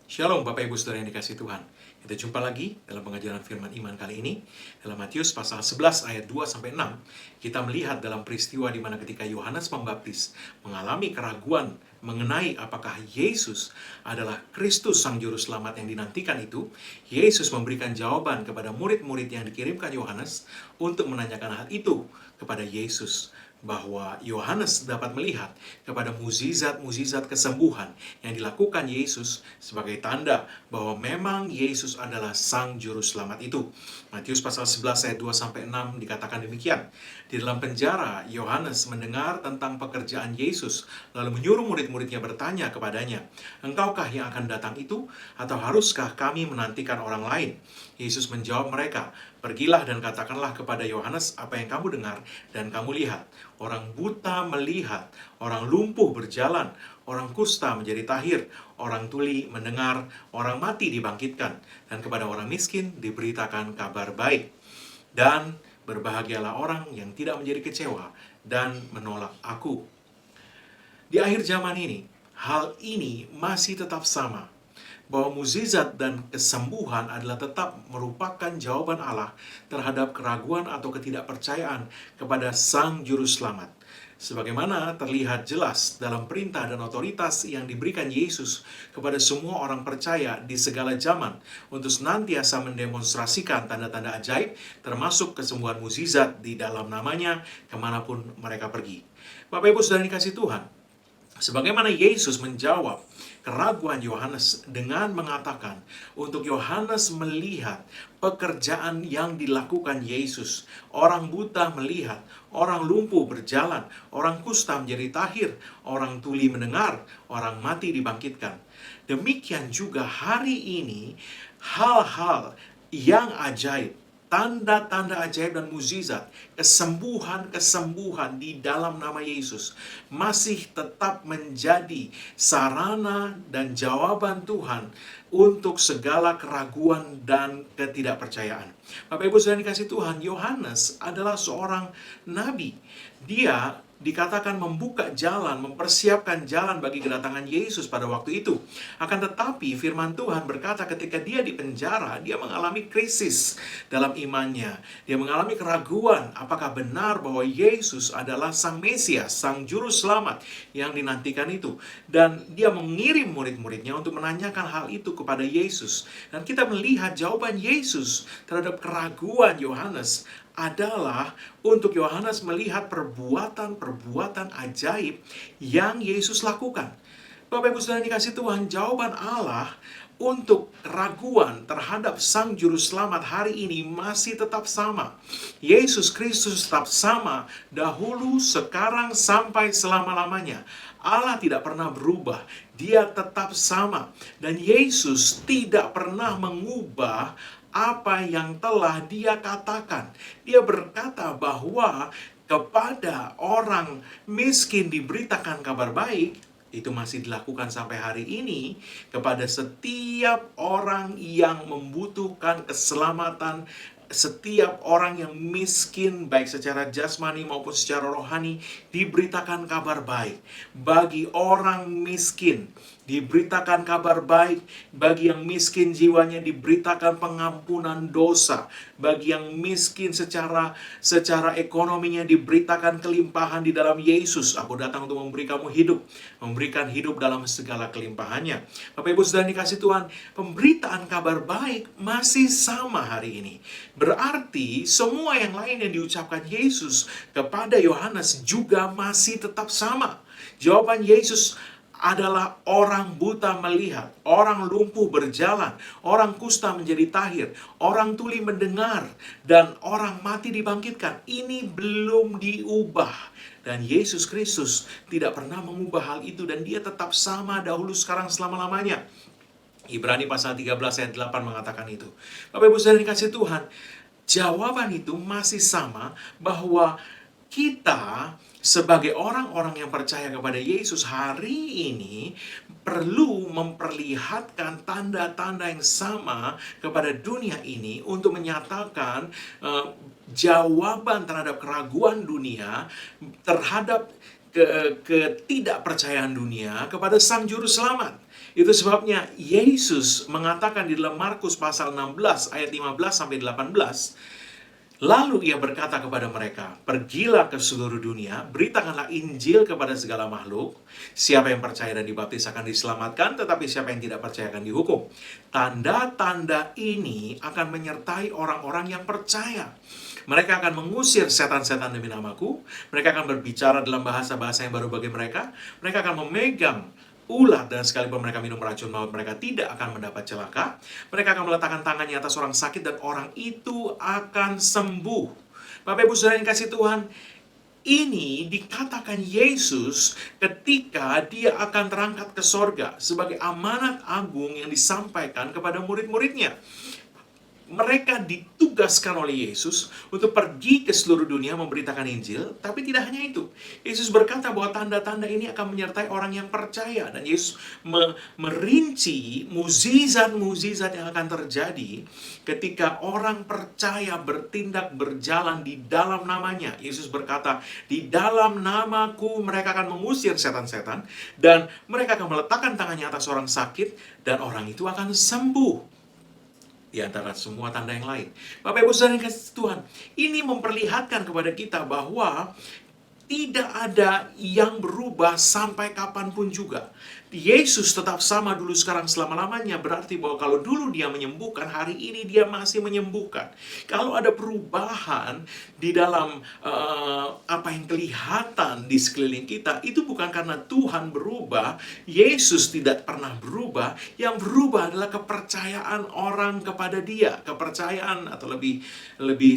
Shalom Bapak Ibu Saudara yang dikasihi Tuhan. Kita jumpa lagi dalam pengajaran firman iman kali ini. Dalam Matius pasal 11 ayat 2-6, kita melihat dalam peristiwa di mana ketika Yohanes Pembaptis mengalami keraguan mengenai apakah Yesus adalah Kristus Sang Juru Selamat yang dinantikan itu, Yesus memberikan jawaban kepada murid-murid yang dikirimkan Yohanes untuk menanyakan hal itu kepada Yesus, bahwa Yohanes dapat melihat kepada mukjizat-mukjizat kesembuhan yang dilakukan Yesus sebagai tanda bahwa memang Yesus adalah Sang Juru Selamat itu. Matius pasal 11 ayat 2-6 dikatakan demikian. Di dalam penjara, Yohanes mendengar tentang pekerjaan Yesus, lalu menyuruh murid-muridnya bertanya kepadanya, "Engkaukah yang akan datang itu, atau haruskah kami menantikan orang lain?" Yesus menjawab mereka, "Pergilah dan katakanlah kepada Yohanes apa yang kamu dengar dan kamu lihat. Orang buta melihat, orang lumpuh berjalan, orang kusta menjadi tahir, orang tuli mendengar, orang mati dibangkitkan, dan kepada orang miskin diberitakan kabar baik. Dan berbahagialah orang yang tidak menjadi kecewa dan menolak aku." Di akhir zaman ini, hal ini masih tetap sama, bahwa mukjizat dan kesembuhan adalah tetap merupakan jawaban Allah terhadap keraguan atau ketidakpercayaan kepada Sang Juru Selamat. Sebagaimana terlihat jelas dalam perintah dan otoritas yang diberikan Yesus kepada semua orang percaya di segala zaman untuk senantiasa mendemonstrasikan tanda-tanda ajaib, termasuk kesembuhan mukjizat di dalam namanya kemanapun mereka pergi. Bapak Ibu Saudara dikasihi Tuhan, sebagaimana Yesus menjawab keraguan Yohanes dengan mengatakan untuk Yohanes melihat pekerjaan yang dilakukan Yesus. Orang buta melihat, orang lumpuh berjalan, orang kusta menjadi tahir, orang tuli mendengar, orang mati dibangkitkan. Demikian juga hari ini, hal-hal yang ajaib, tanda-tanda ajaib dan mukjizat, kesembuhan-kesembuhan di dalam nama Yesus masih tetap menjadi sarana dan jawaban Tuhan untuk segala keraguan dan ketidakpercayaan. Bapak Ibu Saudara dikasihi Tuhan, Yohanes adalah seorang nabi. Dia dikatakan membuka jalan, mempersiapkan jalan bagi kedatangan Yesus pada waktu itu. Akan tetapi firman Tuhan berkata ketika dia di penjara, dia mengalami krisis dalam imannya. Dia mengalami keraguan apakah benar bahwa Yesus adalah Sang Mesias, Sang Juru Selamat yang dinantikan itu. Dan dia mengirim murid-muridnya untuk menanyakan hal itu kepada Yesus. Dan kita melihat jawaban Yesus terhadap keraguan Yohanes adalah untuk Yohanes melihat perbuatan-perbuatan ajaib yang Yesus lakukan. Bapak Ibu Saudara dikasihi Tuhan, jawaban Allah untuk keraguan terhadap Sang Juru Selamat hari ini masih tetap sama. Yesus Kristus tetap sama dahulu, sekarang, sampai selama-lamanya. Allah tidak pernah berubah, Dia tetap sama. Dan Yesus tidak pernah mengubah apa yang telah Dia katakan. Dia berkata bahwa kepada orang miskin diberitakan kabar baik. Itu masih dilakukan sampai hari ini kepada setiap orang yang membutuhkan keselamatan, setiap orang yang miskin baik secara jasmani maupun secara rohani diberitakan kabar baik. Bagi orang miskin diberitakan kabar baik, bagi yang miskin jiwanya diberitakan pengampunan dosa, bagi yang miskin secara ekonominya diberitakan kelimpahan di dalam Yesus. Aku datang untuk memberi kamu hidup, memberikan hidup dalam segala kelimpahannya. Bapak Ibu Saudara dikasihi Tuhan, pemberitaan kabar baik masih sama hari ini. Berarti semua yang lain yang diucapkan Yesus kepada Yohanes juga masih tetap sama. Jawaban Yesus adalah orang buta melihat, orang lumpuh berjalan, orang kusta menjadi tahir, orang tuli mendengar, dan orang mati dibangkitkan. Ini belum diubah. Dan Yesus Kristus tidak pernah mengubah hal itu, dan Dia tetap sama dahulu, sekarang, selama-lamanya. Ibrani pasal 13 ayat 8 mengatakan itu. Bapak Ibu Saudara dikasihi Tuhan, jawaban itu masih sama, bahwa kita sebagai orang-orang yang percaya kepada Yesus hari ini perlu memperlihatkan tanda-tanda yang sama kepada dunia ini untuk menyatakan jawaban terhadap keraguan dunia, terhadap ketidakpercayaan dunia kepada Sang Juru Selamat. Itu sebabnya Yesus mengatakan di dalam Markus pasal 16 ayat 15 sampai 18, lalu ia berkata kepada mereka, pergilah ke seluruh dunia, beritakanlah Injil kepada segala makhluk. Siapa yang percaya dan dibaptis akan diselamatkan, tetapi siapa yang tidak percaya akan dihukum. Tanda-tanda ini akan menyertai orang-orang yang percaya. Mereka akan mengusir setan-setan demi namaku. Mereka akan berbicara dalam bahasa-bahasa yang baru bagi mereka. Mereka akan memegang ular, dan sekalipun mereka minum racun maut, mereka tidak akan mendapat celaka. Mereka akan meletakkan tangannya atas orang sakit, dan orang itu akan sembuh. Bapak Ibu Saudara yang kasih Tuhan, ini dikatakan Yesus ketika dia akan terangkat ke sorga sebagai amanat agung yang disampaikan kepada murid-muridnya. Mereka ditugaskan oleh Yesus untuk pergi ke seluruh dunia memberitakan Injil, tapi tidak hanya itu. Yesus berkata bahwa tanda-tanda ini akan menyertai orang yang percaya, dan Yesus merinci mukjizat-mukjizat yang akan terjadi ketika orang percaya bertindak berjalan di dalam namanya. Yesus berkata, di dalam namaku mereka akan mengusir setan-setan, dan mereka akan meletakkan tangannya atas orang sakit, dan orang itu akan sembuh. Di antara semua tanda yang lain. Bapak Ibu Saudara yang kasih Tuhan, ini memperlihatkan kepada kita bahwa tidak ada yang berubah sampai kapanpun juga. Yesus tetap sama dulu, sekarang, selama-lamanya. Berarti bahwa kalau dulu dia menyembuhkan, hari ini dia masih menyembuhkan. Kalau ada perubahan di dalam apa yang kelihatan di sekeliling kita, itu bukan karena Tuhan berubah, Yesus tidak pernah berubah. Yang berubah adalah kepercayaan orang kepada dia. Kepercayaan, atau lebih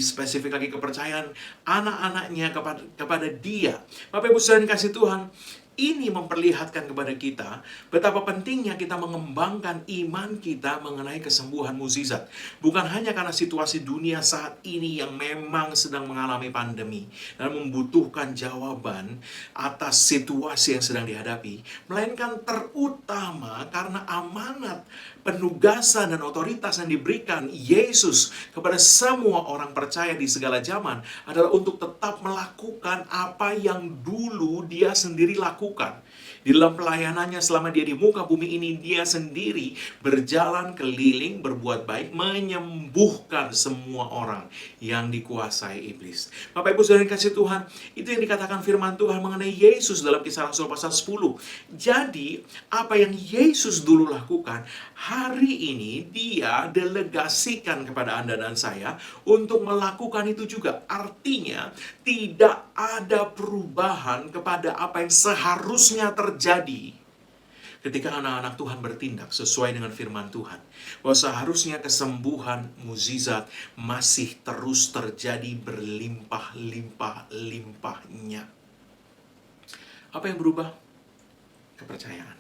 spesifik lagi, kepercayaan anak-anaknya kepada dia. Bapak Ibu Saudara yang kasih Tuhan, ini memperlihatkan kepada kita betapa pentingnya kita mengembangkan iman kita mengenai kesembuhan mukjizat. Bukan hanya karena situasi dunia saat ini yang memang sedang mengalami pandemi dan membutuhkan jawaban atas situasi yang sedang dihadapi, melainkan terutama karena amanat, penugasan, dan otoritas yang diberikan Yesus kepada semua orang percaya di segala zaman adalah untuk tetap melakukan apa yang dulu dia sendiri lakukan. Di dalam pelayanannya selama dia di muka bumi ini, dia sendiri berjalan keliling, berbuat baik, menyembuhkan semua orang yang dikuasai iblis. Bapak Ibu Saudara yang kasih Tuhan, itu yang dikatakan firman Tuhan mengenai Yesus dalam Kisah Rasul pasal 10. Jadi, apa yang Yesus dulu lakukan, hari ini dia delegasikan kepada Anda dan saya untuk melakukan itu juga. Artinya, tidak ada perubahan kepada apa yang seharusnya terjadi ketika anak-anak Tuhan bertindak sesuai dengan firman Tuhan. Bahwa seharusnya kesembuhan, mukjizat masih terus terjadi berlimpah-limpah-limpahnya. Apa yang berubah? Kepercayaan.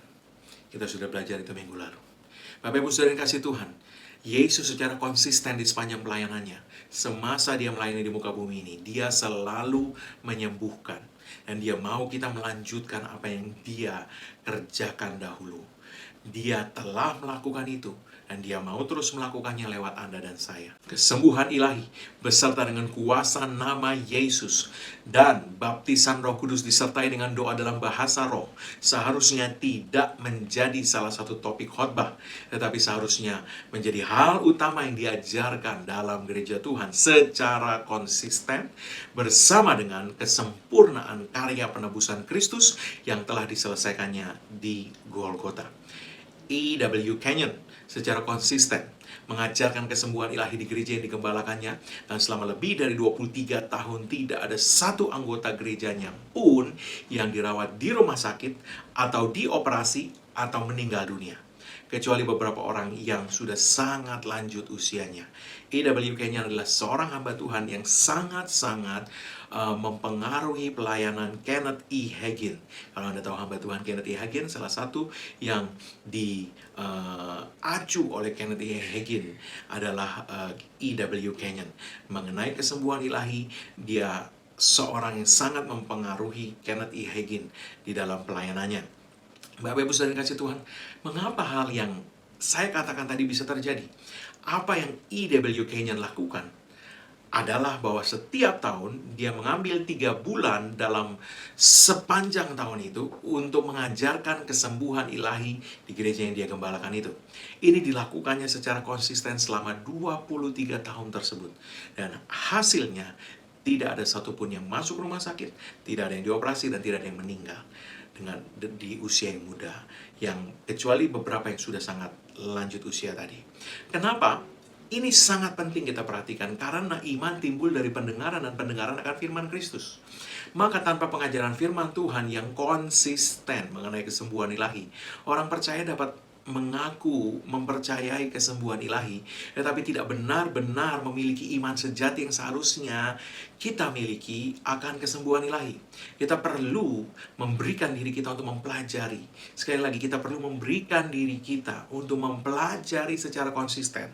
Kita sudah belajar itu minggu lalu. Bapak Ibu Saudara yang kasih Tuhan, Yesus secara konsisten di sepanjang pelayanannya, semasa dia melayani di muka bumi ini, dia selalu menyembuhkan. Dan dia mau kita melanjutkan apa yang dia kerjakan dahulu. Dia telah melakukan itu, dan dia mau terus melakukannya lewat Anda dan saya. Kesembuhan ilahi beserta dengan kuasa nama Yesus dan baptisan Roh Kudus disertai dengan doa dalam bahasa roh seharusnya tidak menjadi salah satu topik khotbah, tetapi seharusnya menjadi hal utama yang diajarkan dalam gereja Tuhan secara konsisten bersama dengan kesempurnaan karya penebusan Kristus yang telah diselesaikannya di Golgota. E.W. Kenyon secara konsisten mengajarkan kesembuhan ilahi di gereja yang digembalakannya, dan selama lebih dari 23 tahun tidak ada satu anggota gerejanya pun yang dirawat di rumah sakit atau dioperasi atau meninggal dunia, kecuali beberapa orang yang sudah sangat lanjut usianya. E.W. Kenyon adalah seorang hamba Tuhan yang sangat-sangat mempengaruhi pelayanan Kenneth E. Hagin. Kalau Anda tahu hamba Tuhan Kenneth E. Hagin, salah satu yang diacu oleh Kenneth E. Hagin adalah E.W. Kenyon. Mengenai kesembuhan ilahi, dia seorang yang sangat mempengaruhi Kenneth E. Hagin di dalam pelayanannya. Bapak Ibu Saudara yang kasih Tuhan, mengapa hal yang saya katakan tadi bisa terjadi? Apa yang E.W. Kenyon lakukan adalah bahwa setiap tahun dia mengambil 3 bulan dalam sepanjang tahun itu untuk mengajarkan kesembuhan ilahi di gereja yang dia gembalakan itu. Ini dilakukannya secara konsisten selama 23 tahun tersebut. Dan hasilnya tidak ada satupun yang masuk rumah sakit, tidak ada yang dioperasi, dan tidak ada yang meninggal di usia yang muda, yang kecuali beberapa yang sudah sangat lanjut usia tadi. Kenapa? Ini sangat penting kita perhatikan karena iman timbul dari pendengaran dan pendengaran akan firman Kristus. Maka tanpa pengajaran firman Tuhan yang konsisten mengenai kesembuhan ilahi, orang percaya dapat mengaku mempercayai kesembuhan ilahi, tetapi tidak benar-benar memiliki iman sejati yang seharusnya kita miliki akan kesembuhan ilahi. Kita perlu memberikan diri kita untuk mempelajari. Sekali lagi, kita perlu memberikan diri kita untuk mempelajari secara konsisten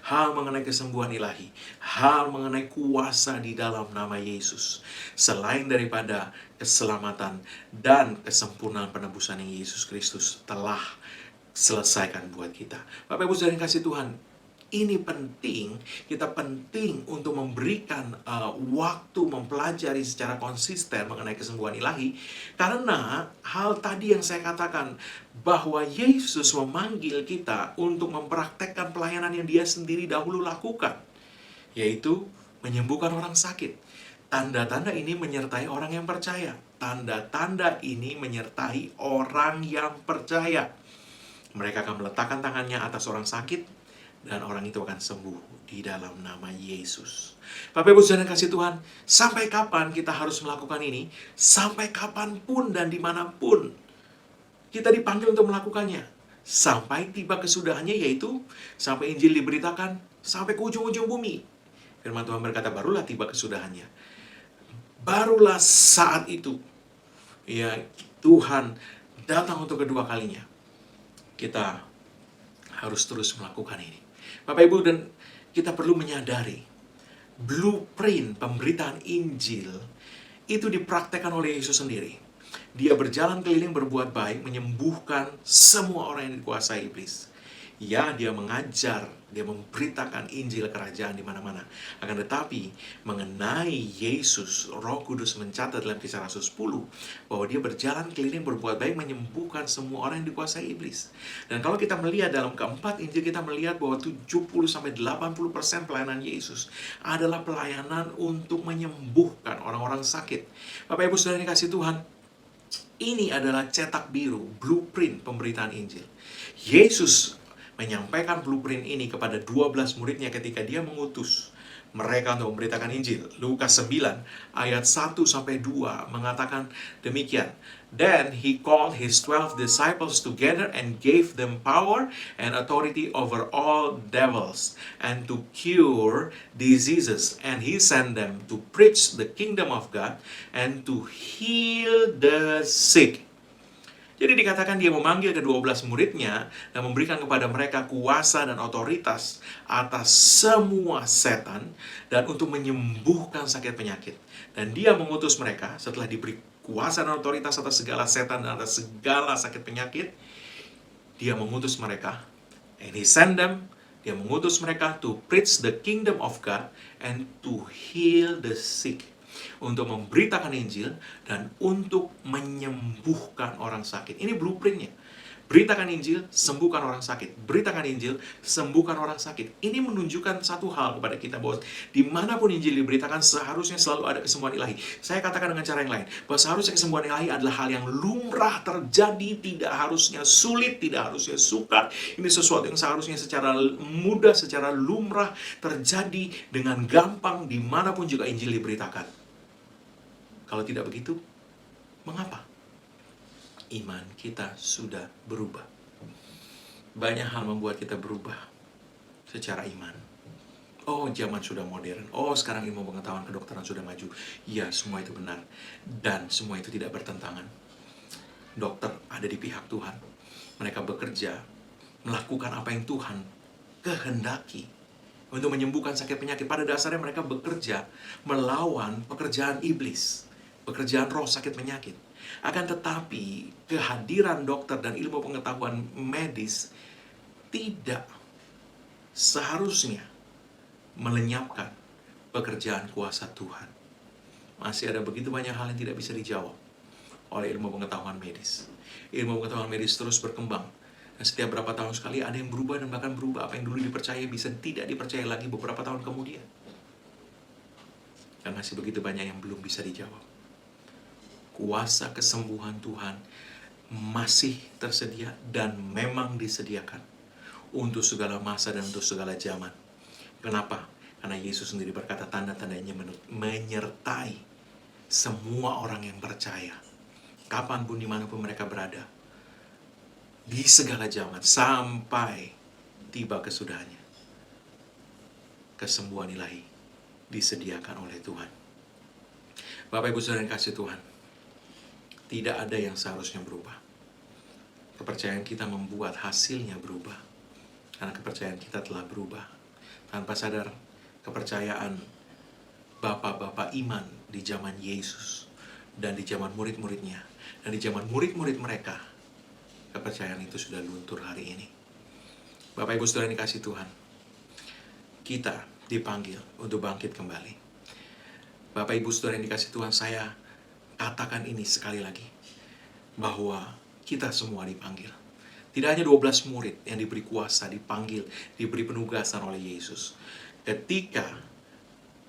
hal mengenai kesembuhan ilahi, hal mengenai kuasa di dalam nama Yesus. Selain daripada keselamatan dan kesempurnaan penebusan yang Yesus Kristus telah selesaikan buat kita. Bapak Ibu saudara yang kasih Tuhan, ini penting, kita penting untuk memberikan waktu mempelajari secara konsisten mengenai kesembuhan ilahi, karena hal tadi yang saya katakan, bahwa Yesus memanggil kita untuk mempraktekkan pelayanan yang dia sendiri dahulu lakukan, yaitu menyembuhkan orang sakit. Tanda-tanda ini menyertai orang yang percaya. Tanda-tanda ini menyertai orang yang percaya. Mereka akan meletakkan tangannya atas orang sakit, dan orang itu akan sembuh di dalam nama Yesus. Bapak Ibu saudara kasih Tuhan, sampai kapan kita harus melakukan ini? Sampai kapanpun dan dimanapun kita dipanggil untuk melakukannya. Sampai tiba kesudahannya, yaitu sampai Injil diberitakan sampai ke ujung-ujung bumi. Firman Tuhan berkata, barulah tiba kesudahannya. Barulah saat itu, ya, Tuhan datang untuk kedua kalinya. Kita harus terus melakukan ini. Bapak Ibu, dan kita perlu menyadari blueprint pemberitaan Injil itu dipraktekkan oleh Yesus sendiri. Dia berjalan keliling berbuat baik, menyembuhkan semua orang yang dikuasai iblis. Ya, dia mengajar, dia memberitakan Injil kerajaan di mana-mana. Akan tetapi, mengenai Yesus, Roh Kudus mencatat dalam Kisah Rasul 10, bahwa dia berjalan keliling berbuat baik, menyembuhkan semua orang yang dikuasai iblis. Dan kalau kita melihat dalam keempat Injil, kita melihat bahwa 70-80% pelayanan Yesus adalah pelayanan untuk menyembuhkan orang-orang sakit. Bapak Ibu saudara yang kasih Tuhan, ini adalah cetak biru, blueprint pemberitaan Injil. Yesus menyampaikan blueprint ini kepada 12 muridnya ketika dia mengutus mereka untuk memberitakan Injil. Lukas 9 ayat 1-2 mengatakan demikian. Then he called his 12 disciples together and gave them power and authority over all devils and to cure diseases. And he sent them to preach the kingdom of God and to heal the sick. Jadi dikatakan dia memanggil ke-12 muridnya dan memberikan kepada mereka kuasa dan otoritas atas semua setan dan untuk menyembuhkan sakit penyakit. Dan dia mengutus mereka setelah diberi kuasa dan otoritas atas segala setan dan atas segala sakit penyakit. Dia mengutus mereka, and he sent them, dia mengutus mereka to preach the kingdom of God and to heal the sick. Untuk memberitakan Injil dan untuk menyembuhkan orang sakit. Ini blueprintnya. Beritakan Injil, sembuhkan orang sakit. Beritakan Injil, sembuhkan orang sakit. Ini menunjukkan satu hal kepada kita, bahwa dimanapun Injil diberitakan, seharusnya selalu ada kesembuhan ilahi. Saya katakan dengan cara yang lain, bahwa seharusnya kesembuhan ilahi adalah hal yang lumrah terjadi, tidak harusnya sulit, tidak harusnya sukar. Ini sesuatu yang seharusnya secara mudah, secara lumrah terjadi dengan gampang dimanapun juga Injil diberitakan. Kalau tidak begitu, mengapa? Iman kita sudah berubah. Banyak hal membuat kita berubah secara iman. Oh, zaman sudah modern. Oh, sekarang ilmu pengetahuan kedokteran sudah maju. Ya, semua itu benar. Dan semua itu tidak bertentangan. Dokter ada di pihak Tuhan. Mereka bekerja, melakukan apa yang Tuhan kehendaki untuk menyembuhkan sakit penyakit. Pada dasarnya mereka bekerja melawan pekerjaan iblis, pekerjaan roh sakit penyakit. Akan tetapi, kehadiran dokter dan ilmu pengetahuan medis tidak seharusnya melenyapkan pekerjaan kuasa Tuhan. Masih ada begitu banyak hal yang tidak bisa dijawab oleh ilmu pengetahuan medis. Ilmu pengetahuan medis terus berkembang. Dan setiap berapa tahun sekali ada yang berubah dan bahkan berubah. Apa yang dulu dipercaya bisa tidak dipercaya lagi beberapa tahun kemudian. Dan masih begitu banyak yang belum bisa dijawab. Kuasa kesembuhan Tuhan masih tersedia dan memang disediakan untuk segala masa dan untuk segala zaman. Kenapa? Karena Yesus sendiri berkata tanda-tandanya menyertai semua orang yang percaya. Kapanpun dimanapun mereka berada. Di segala zaman sampai tiba kesudahannya. Kesembuhan ilahi disediakan oleh Tuhan. Bapak Ibu Saudara yang kasih Tuhan, tidak ada yang seharusnya berubah. Kepercayaan kita membuat hasilnya berubah. Karena kepercayaan kita telah berubah. Tanpa sadar, kepercayaan bapak-bapak iman di zaman Yesus dan di zaman murid-muridnya dan di zaman murid-murid mereka, kepercayaan itu sudah luntur hari ini. Bapak Ibu Saudara yang dikasih Tuhan, kita dipanggil untuk bangkit kembali. Bapak Ibu Saudara yang dikasih Tuhan, saya katakan ini sekali lagi, bahwa kita semua dipanggil. Tidak hanya 12 murid yang diberi kuasa, dipanggil, diberi penugasan oleh Yesus. Ketika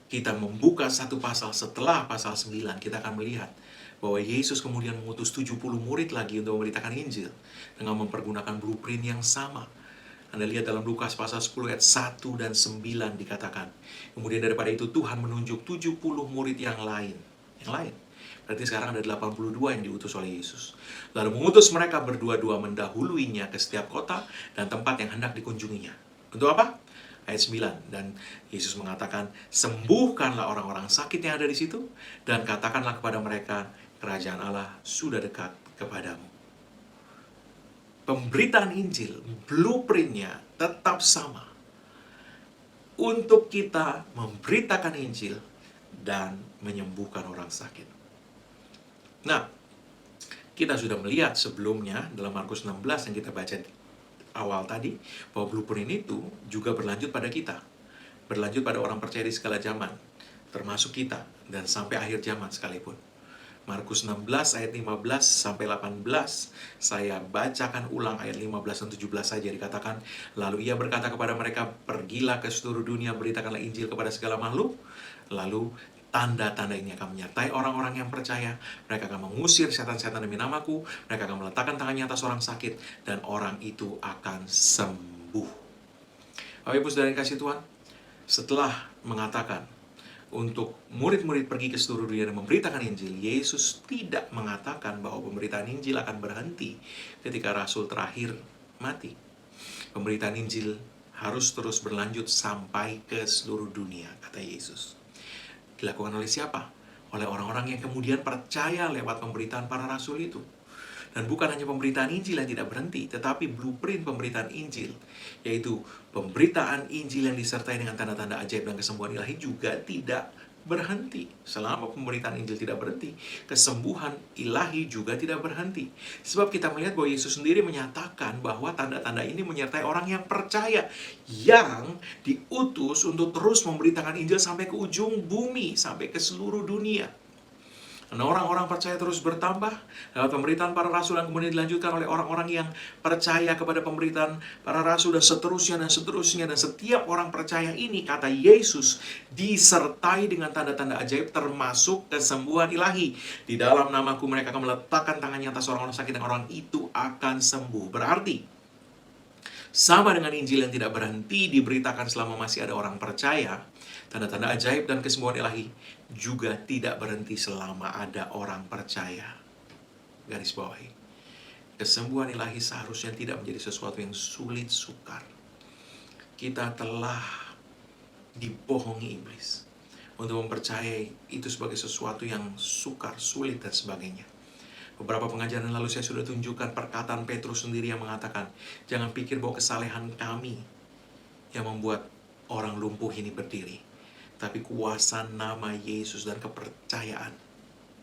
kita membuka satu pasal setelah pasal 9, kita akan melihat bahwa Yesus kemudian mengutus 70 murid lagi untuk memberitakan Injil dengan mempergunakan blueprint yang sama. Anda lihat dalam Lukas pasal 10 ayat 1 dan 9 dikatakan. Kemudian daripada itu Tuhan menunjuk 70 murid yang lain. Berarti sekarang ada 82 yang diutus oleh Yesus. Lalu mengutus mereka berdua-dua mendahuluinya ke setiap kota dan tempat yang hendak dikunjunginya. Untuk apa? Ayat 9. Dan Yesus mengatakan, sembuhkanlah orang-orang sakit yang ada di situ dan katakanlah kepada mereka, kerajaan Allah sudah dekat kepadamu. Pemberitaan Injil, blueprintnya tetap sama. Untuk kita memberitakan Injil dan menyembuhkan orang sakit. Nah, kita sudah melihat sebelumnya dalam Markus 16 yang kita baca di awal tadi, bahwa blueprint itu juga berlanjut pada kita. Berlanjut pada orang percaya di segala zaman, termasuk kita, dan sampai akhir zaman sekalipun. Markus 16 ayat 15 sampai 18, saya bacakan ulang ayat 15 dan 17 saja dikatakan. Lalu ia berkata kepada mereka, pergilah ke seluruh dunia, beritakanlah Injil kepada segala makhluk. Lalu tanda-tanda ini akan menyertai orang-orang yang percaya. Mereka akan mengusir setan-setan demi namaku. Mereka akan meletakkan tangannya atas orang sakit, dan orang itu akan sembuh. Bapak Ibu Saudara yang kasih Tuhan, setelah mengatakan untuk murid-murid pergi ke seluruh dunia dan memberitakan Injil, Yesus tidak mengatakan bahwa pemberitaan Injil akan berhenti ketika Rasul terakhir mati. Pemberitaan Injil harus terus berlanjut sampai ke seluruh dunia, kata Yesus. Dilakukan oleh siapa? Oleh orang-orang yang kemudian percaya lewat pemberitaan para rasul itu. Dan bukan hanya pemberitaan Injil yang tidak berhenti, tetapi blueprint pemberitaan Injil, yaitu pemberitaan Injil yang disertai dengan tanda-tanda ajaib dan kesembuhan ilahi juga tidak berhenti. Selama pemberitaan Injil tidak berhenti, kesembuhan ilahi juga tidak berhenti. Sebab kita melihat bahwa Yesus sendiri menyatakan bahwa tanda-tanda ini menyertai orang yang percaya, yang diutus untuk terus memberitakan Injil sampai ke ujung bumi, sampai ke seluruh dunia. Dan orang-orang percaya terus bertambah lewat pemberitaan para rasul yang kemudian dilanjutkan oleh orang-orang yang percaya kepada pemberitaan para rasul dan seterusnya dan seterusnya. Dan setiap orang percaya ini, kata Yesus, disertai dengan tanda-tanda ajaib termasuk kesembuhan ilahi. Di dalam namaku mereka akan meletakkan tangannya atas orang-orang sakit dan orang itu akan sembuh. Berarti sama dengan Injil yang tidak berhenti diberitakan selama masih ada orang percaya, tanda-tanda ajaib dan kesembuhan ilahi juga tidak berhenti selama ada orang percaya. Garis bawahi, kesembuhan ilahi seharusnya tidak menjadi sesuatu yang sulit sukar. Kita telah dibohongi iblis untuk mempercayai itu sebagai sesuatu yang sukar, sulit, dan sebagainya. Beberapa pengajaran lalu saya sudah tunjukkan perkataan Petrus sendiri yang mengatakan, jangan pikir bahwa kesalehan kami yang membuat orang lumpuh ini berdiri, tapi kuasa nama Yesus dan kepercayaan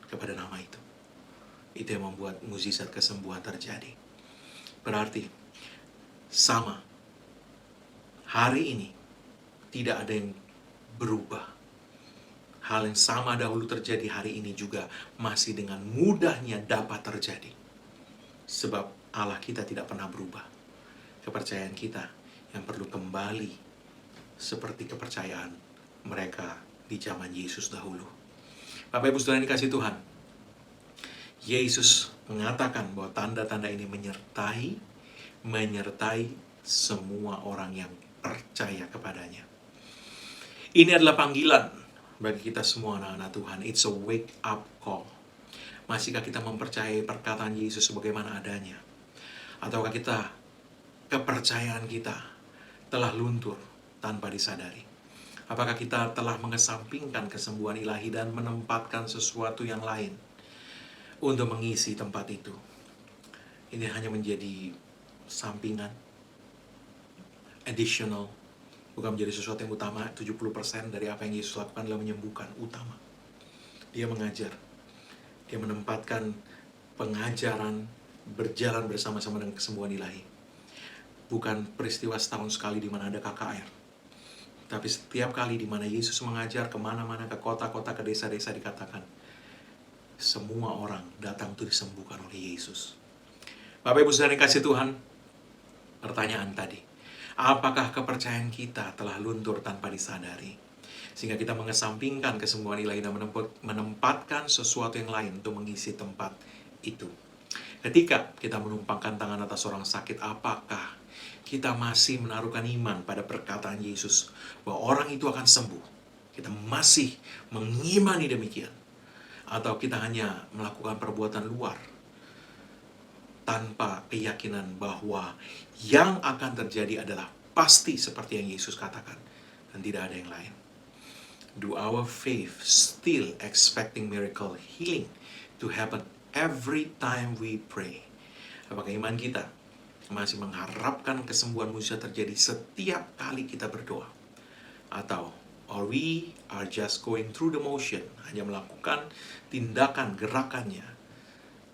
kepada nama itu. Itu yang membuat mukjizat kesembuhan terjadi. Berarti sama hari ini tidak ada yang berubah Hal yang sama dahulu terjadi hari ini juga masih dengan mudahnya dapat terjadi. Sebab Allah kita tidak pernah berubah. Kepercayaan kita yang perlu kembali seperti kepercayaan mereka di zaman Yesus dahulu. Bapak Ibu Saudara yang dikasih Tuhan, Yesus mengatakan bahwa tanda-tanda ini menyertai semua orang yang percaya kepadanya. Ini adalah panggilan bagi kita semua anak-anak Tuhan. It's a wake up call. Masihkah kita mempercayai perkataan Yesus sebagaimana adanya? Ataukah kepercayaan kita telah luntur tanpa disadari? Apakah kita telah mengesampingkan kesembuhan ilahi dan menempatkan sesuatu yang lain untuk mengisi tempat itu? Ini hanya menjadi sampingan, additional, bukan menjadi sesuatu yang utama. 70% dari apa yang Yesus lakukan adalah menyembuhkan, utama. Dia mengajar, dia menempatkan pengajaran berjalan bersama-sama dengan kesembuhan ilahi. Bukan peristiwa setahun sekali di mana ada KKR, tapi setiap kali di mana Yesus mengajar kemana-mana, ke kota-kota, ke desa-desa, dikatakan semua orang datang untuk disembuhkan oleh Yesus. Bapak Ibu Saudara yang kasih Tuhan, pertanyaan tadi, apakah kepercayaan kita telah luntur tanpa disadari? Sehingga kita mengesampingkan kesembuhan ilahi dan menempatkan sesuatu yang lain untuk mengisi tempat itu. Ketika kita menumpangkan tangan atas orang sakit, apakah kita masih menaruhkan iman pada perkataan Yesus bahwa orang itu akan sembuh? Kita masih mengimani demikian? Atau kita hanya melakukan perbuatan luar tanpa keyakinan bahwa yang akan terjadi adalah pasti seperti yang Yesus katakan dan tidak ada yang lain? Do our faith still expecting miracle healing to happen every time we pray? Apakah iman kita masih mengharapkan kesembuhan mujizat terjadi setiap kali kita berdoa? Atau or we are just going through the motion, hanya melakukan tindakan gerakannya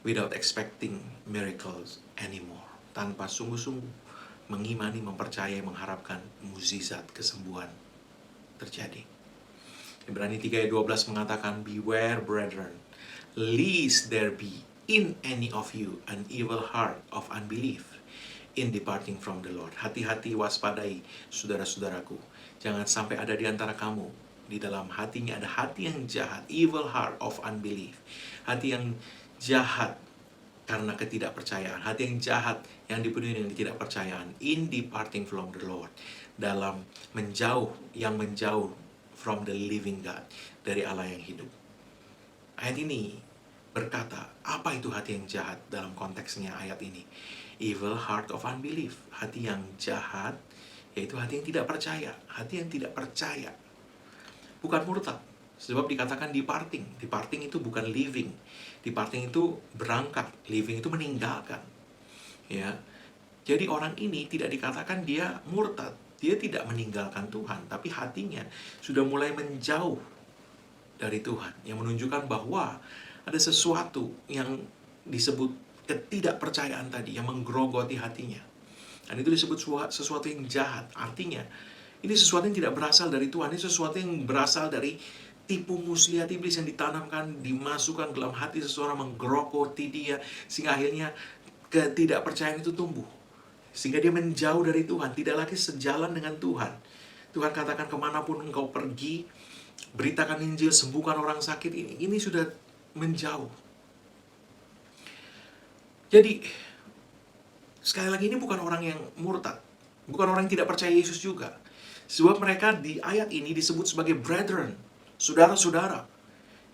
without expecting miracles anymore, tanpa sungguh-sungguh mengimani, mempercayai, mengharapkan mukjizat kesembuhan terjadi. Ibrani 3 ayat 12 mengatakan, beware brethren, lest there be in any of you an evil heart of unbelief in departing from the Lord. Hati-hati, waspadai saudara-saudaraku, jangan sampai ada di antara kamu di dalam hatinya ada hati yang jahat, evil heart of unbelief, hati yang jahat karena ketidakpercayaan, hati yang jahat yang dipenuhi dengan ketidakpercayaan, in departing from the Lord, dalam menjauh from the living God, dari Allah yang hidup. Ayat ini berkata, apa itu hati yang jahat dalam konteksnya ayat ini? Evil heart of unbelief, hati yang jahat, yaitu hati yang tidak percaya. Hati yang tidak percaya, bukan murtad. Sebab dikatakan departing. Departing itu bukan living. Departing itu berangkat. Living itu meninggalkan. Ya. Jadi orang ini tidak dikatakan dia murtad. Dia tidak meninggalkan Tuhan. Tapi hatinya sudah mulai menjauh dari Tuhan. Yang menunjukkan bahwa ada sesuatu yang disebut ketidakpercayaan tadi. Yang menggerogoti hatinya. Dan itu disebut sesuatu yang jahat. Artinya, ini sesuatu yang tidak berasal dari Tuhan. Ini sesuatu yang berasal dari tipu muslihat iblis yang ditanamkan, dimasukkan dalam hati seseorang, menggerogoti dia, sehingga akhirnya ketidakpercayaan itu tumbuh. Sehingga dia menjauh dari Tuhan, tidak lagi sejalan dengan Tuhan. Tuhan katakan, kemanapun engkau pergi, beritakan Injil, sembuhkan orang sakit, ini sudah menjauh. Jadi, sekali lagi ini bukan orang yang murtad, bukan orang yang tidak percaya Yesus juga. Sebab mereka di ayat ini disebut sebagai brethren, saudara-saudara.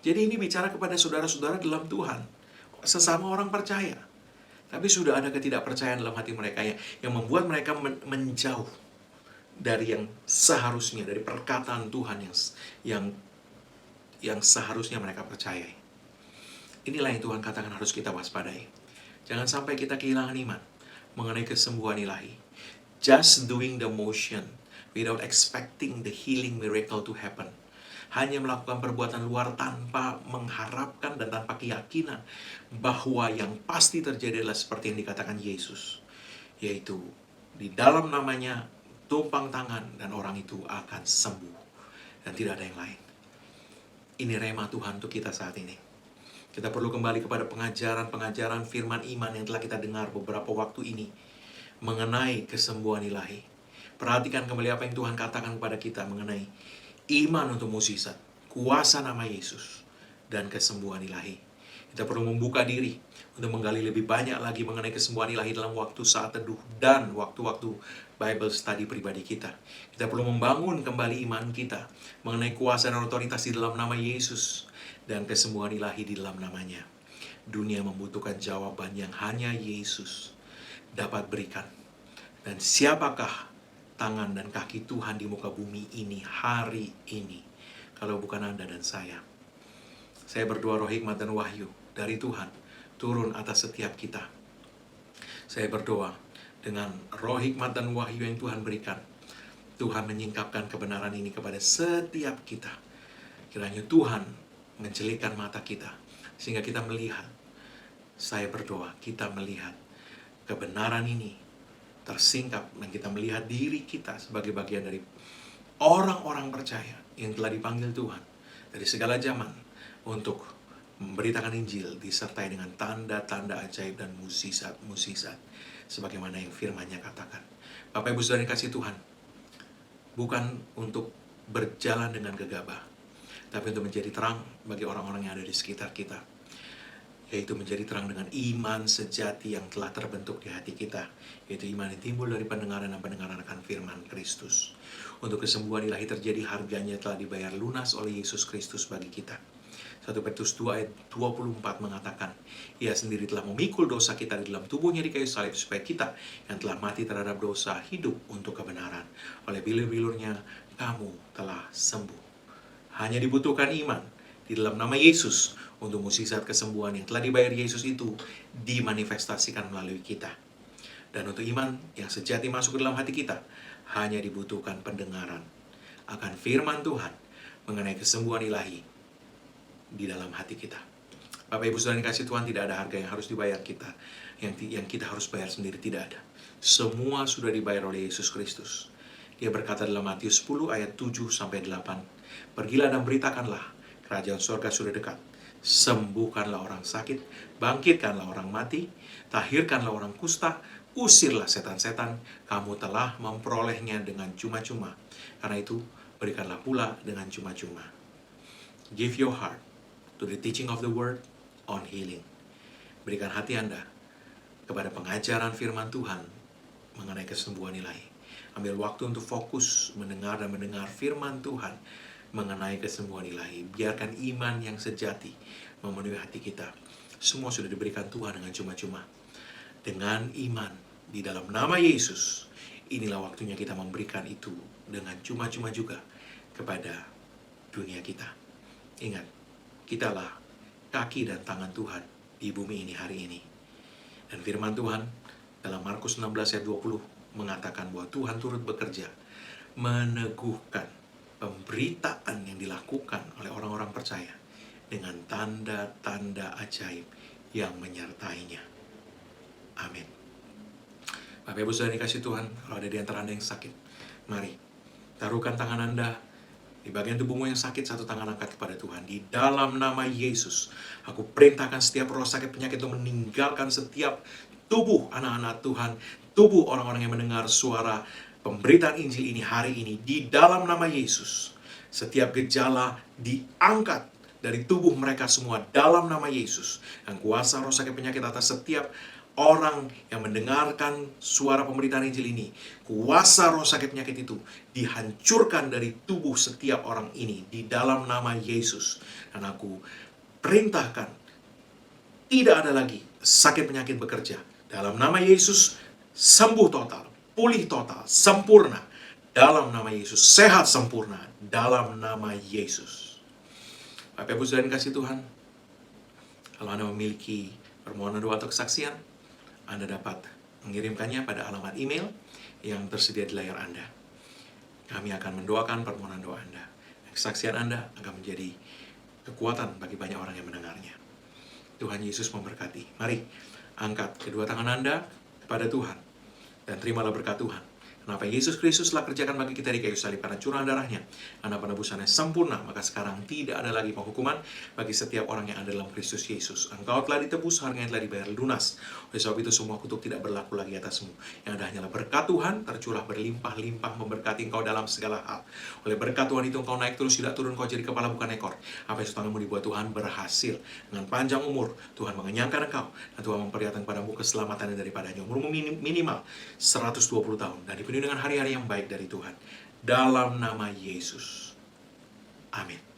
Jadi ini bicara kepada saudara-saudara dalam Tuhan, sesama orang percaya. Tapi sudah ada ketidakpercayaan dalam hati mereka yang membuat mereka menjauh dari yang seharusnya, dari perkataan Tuhan yang seharusnya mereka percayai. Inilah yang Tuhan katakan harus kita waspadai. Jangan sampai kita kehilangan iman mengenai kesembuhan ilahi. Just doing the motion without expecting the healing miracle to happen. Hanya melakukan perbuatan luar tanpa mengharapkan dan tanpa keyakinan bahwa yang pasti terjadi adalah seperti yang dikatakan Yesus. Yaitu di dalam namanya tumpang tangan dan orang itu akan sembuh. Dan tidak ada yang lain. Ini rema Tuhan untuk kita saat ini. Kita perlu kembali kepada pengajaran-pengajaran firman iman yang telah kita dengar beberapa waktu ini mengenai kesembuhan ilahi. Perhatikan kembali apa yang Tuhan katakan kepada kita mengenai iman untuk mukjizat, kuasa nama Yesus, dan kesembuhan ilahi. Kita perlu membuka diri untuk menggali lebih banyak lagi mengenai kesembuhan ilahi dalam waktu saat teduh dan waktu-waktu Bible study pribadi kita. Kita perlu membangun kembali iman kita mengenai kuasa dan otoritas di dalam nama Yesus dan kesembuhan ilahi di dalam namanya. Dunia membutuhkan jawaban yang hanya Yesus dapat berikan. Dan siapakah tangan dan kaki Tuhan di muka bumi ini hari ini, kalau bukan Anda dan saya? Saya berdoa roh hikmat dan wahyu dari Tuhan turun atas setiap kita. Saya berdoa dengan roh hikmat dan wahyu yang Tuhan berikan, Tuhan menyingkapkan kebenaran ini kepada setiap kita. Kiranya Tuhan mencelikkan mata kita sehingga kita melihat. Saya berdoa kita melihat kebenaran ini tersingkap dan kita melihat diri kita sebagai bagian dari orang-orang percaya yang telah dipanggil Tuhan dari segala zaman untuk memberitakan Injil disertai dengan tanda-tanda ajaib dan mukjizat sebagaimana yang firman-Nya katakan. Bapak Ibu Saudara yang kasih Tuhan, bukan untuk berjalan dengan gegabah, tapi untuk menjadi terang bagi orang-orang yang ada di sekitar kita, yaitu menjadi terang dengan iman sejati yang telah terbentuk di hati kita, yaitu iman yang timbul dari pendengaran dan pendengaran akan firman Kristus. Untuk kesembuhan ilahi terjadi, harganya telah dibayar lunas oleh Yesus Kristus bagi kita. 1 Petrus 2 ayat 24 mengatakan, Ia sendiri telah memikul dosa kita di dalam tubuhnya di kayu salib, supaya kita yang telah mati terhadap dosa hidup untuk kebenaran. Oleh bilur-bilurnya kamu telah sembuh. Hanya dibutuhkan iman di dalam nama Yesus untuk mukjizat kesembuhan yang telah dibayar Yesus itu dimanifestasikan melalui kita. Dan untuk iman yang sejati masuk ke dalam hati kita, hanya dibutuhkan pendengaran akan firman Tuhan mengenai kesembuhan ilahi di dalam hati kita. Bapak Ibu Saudara yang kasih Tuhan, tidak ada harga yang harus dibayar kita, yang kita harus bayar sendiri, tidak ada. Semua sudah dibayar oleh Yesus Kristus. Dia berkata dalam Matius 10 ayat 7-8, Pergilah dan beritakanlah, kerajaan surga sudah dekat. Sembuhkanlah orang sakit, bangkitkanlah orang mati, tahirkanlah orang kusta, usirlah setan-setan, kamu telah memperolehnya dengan cuma-cuma. Karena itu, berikanlah pula dengan cuma-cuma. Give your heart to the teaching of the word on healing. Berikan hati Anda kepada pengajaran firman Tuhan mengenai kesembuhan ilahi. Ambil waktu untuk fokus mendengar firman Tuhan mengenai kesembuhan ilahi. Biarkan iman yang sejati memenuhi hati kita. Semua sudah diberikan Tuhan dengan cuma-cuma. Dengan iman di dalam nama Yesus, inilah waktunya kita memberikan itu dengan cuma-cuma juga kepada dunia kita. Ingat, kitalah kaki dan tangan Tuhan di bumi ini hari ini. Dan firman Tuhan dalam Markus 16 ayat 20 mengatakan bahwa Tuhan turut bekerja meneguhkan pemberitaan yang dilakukan oleh orang-orang percaya dengan tanda-tanda ajaib yang menyertainya. Amin. Bapak Ibu Saudara dikasih Tuhan, kalau ada di antara Anda yang sakit, mari taruhkan tangan Anda di bagian tubuhmu yang sakit, satu tangan angkat kepada Tuhan. Di dalam nama Yesus, aku perintahkan setiap roh sakit penyakit itu meninggalkan setiap tubuh anak-anak Tuhan, tubuh orang-orang yang mendengar suara pemberitaan Injil ini hari ini. Di dalam nama Yesus, setiap gejala diangkat dari tubuh mereka semua dalam nama Yesus. Dan kuasa roh sakit penyakit atas setiap orang yang mendengarkan suara pemberitaan Injil ini, kuasa roh sakit penyakit itu dihancurkan dari tubuh setiap orang ini di dalam nama Yesus. Dan aku perintahkan tidak ada lagi sakit penyakit bekerja. Dalam nama Yesus, sembuh total, pulih total, sempurna. Dalam nama Yesus, sehat sempurna. Dalam nama Yesus. Bapak Ibu Saudara yang kasih Tuhan, kalau Anda memiliki permohonan doa atau kesaksian, Anda dapat mengirimkannya pada alamat email yang tersedia di layar Anda. Kami akan mendoakan permohonan doa Anda. Kesaksian Anda akan menjadi kekuatan bagi banyak orang yang mendengarnya. Tuhan Yesus memberkati. Mari, angkat kedua tangan Anda kepada Tuhan dan terimalah berkat Tuhan. Karena apa Yesus Kristus telah kerjakan bagi kita di kayu salib karena curahan darahnya, karena penebusannya sempurna, maka sekarang tidak ada lagi penghukuman bagi setiap orang yang ada dalam Kristus Yesus. Engkau telah ditebus, harganya telah dibayar lunas. Oleh sebab itu semua kutuk tidak berlaku lagi atasmu. Yang ada hanyalah berkat Tuhan tercurah berlimpah-limpah memberkati engkau dalam segala hal. Oleh berkat Tuhan itu engkau naik terus, tidak turun, kau jadi kepala bukan ekor. Apa yang tanganmu dibuat Tuhan berhasil. Dengan panjang umur, Tuhan mengenyangkan engkau, dan Tuhan memperlihatkan padamu keselamatannya daripadanya. Umurmu minimal 120 tahun, dan dipenuhi dengan hari-hari yang baik dari Tuhan. Dalam nama Yesus. Amin.